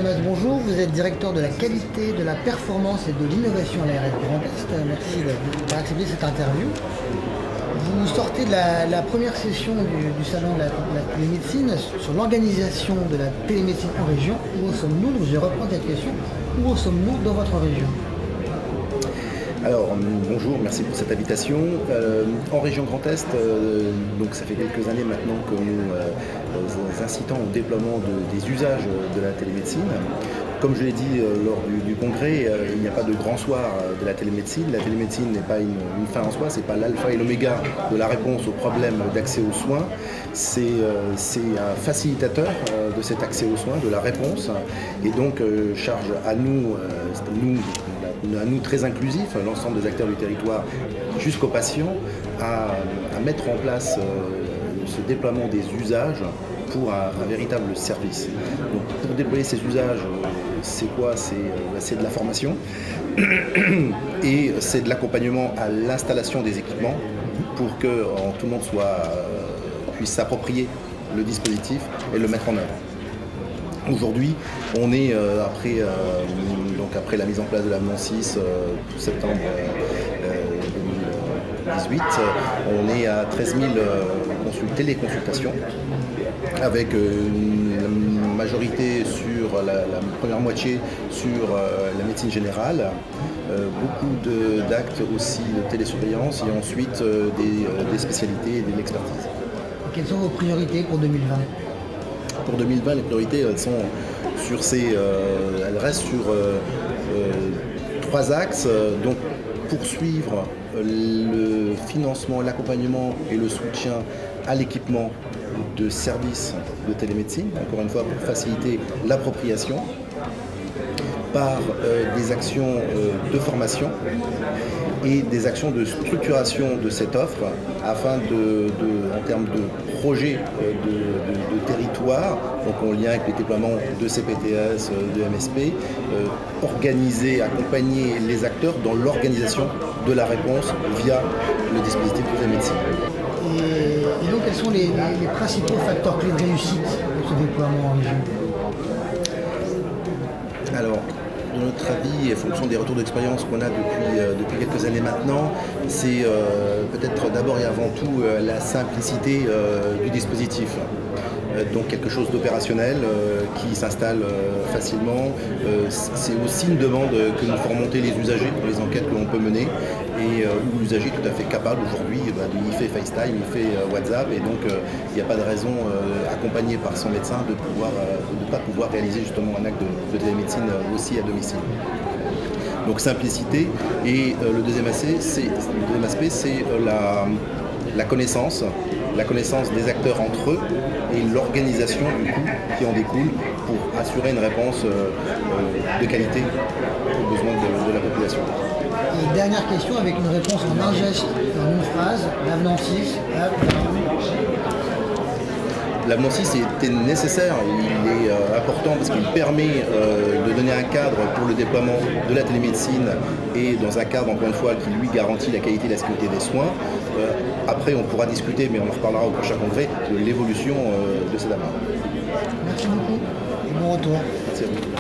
Delmas, bonjour. Vous êtes directeur de la qualité, de la performance et de l'innovation à l'ARS Grand Est. Merci d'avoir accepté cette interview. Vous sortez de la première session du salon de la télémédecine sur l'organisation de la télémédecine en région. Où sommes-nous? Donc je vais reprendre cette question. Où sommes-nous dans votre région? Alors, bonjour, merci pour cette invitation. En région Grand Est, donc ça fait quelques années maintenant que nous incitons au déploiement des usages de la télémédecine. Comme je l'ai dit lors du congrès, il n'y a pas de grand soir de la télémédecine. La télémédecine n'est pas une fin en soi, c'est pas l'alpha et l'oméga de la réponse aux problèmes d'accès aux soins. C'est un facilitateur de cet accès aux soins, de la réponse, et donc charge à nous très inclusifs, l'ensemble des acteurs du territoire jusqu'aux patients, à mettre en place ce déploiement des usages pour un véritable service. Donc, pour déployer ces usages, c'est quoi? C'est de la formation et c'est de l'accompagnement à l'installation des équipements pour que tout le monde puisse s'approprier le dispositif et le mettre en œuvre. Aujourd'hui, on est, après la mise en place de l'avenant 6, septembre 2018, on est à 13 000 téléconsultations, avec une majorité sur la première moitié sur la médecine générale, beaucoup d'actes aussi de télésurveillance et ensuite des spécialités et de l'expertise. Quelles sont vos priorités pour 2020? Pour 2020, les priorités elles restent sur 3 axes. Donc, poursuivre le financement, l'accompagnement et le soutien à l'équipement de services de télémédecine, encore une fois pour faciliter l'appropriation, par des actions de formation et des actions de structuration de cette offre afin en termes de projet de territoire, donc en lien avec les déploiements de CPTS, de MSP, organiser, accompagner les acteurs dans l'organisation de la réponse via le dispositif de télémédecine. Et donc quels sont les principaux facteurs clés de réussite de ce déploiement en région? Alors, de notre avis, en fonction des retours d'expérience qu'on a depuis quelques années maintenant, c'est peut-être d'abord et avant tout la simplicité du dispositif. Donc quelque chose d'opérationnel qui s'installe facilement. C'est aussi une demande que nous ferons monter les usagers pour les enquêtes que l'on peut mener et où l'usager est tout à fait capable aujourd'hui, il fait FaceTime, il fait WhatsApp et donc il n'y a pas de raison accompagné par son médecin de ne pas pouvoir réaliser justement un acte de télémédecine aussi à domicile. Donc simplicité et le deuxième aspect c'est la connaissance des acteurs entre eux et l'organisation du coup qui en découle pour assurer une réponse de qualité aux besoins de la population. Et dernière question avec une réponse en un geste, en une phrase, l'avenant 6. L'avenant 6 était nécessaire, il est important parce qu'il permet de donner un cadre pour le déploiement de la télémédecine et dans un cadre, encore une fois, qui lui garantit la qualité et la sécurité des soins. Après, on pourra discuter, mais on en reparlera au prochain congrès, de l'évolution de cette amende. Merci beaucoup et bon retour. Merci à vous.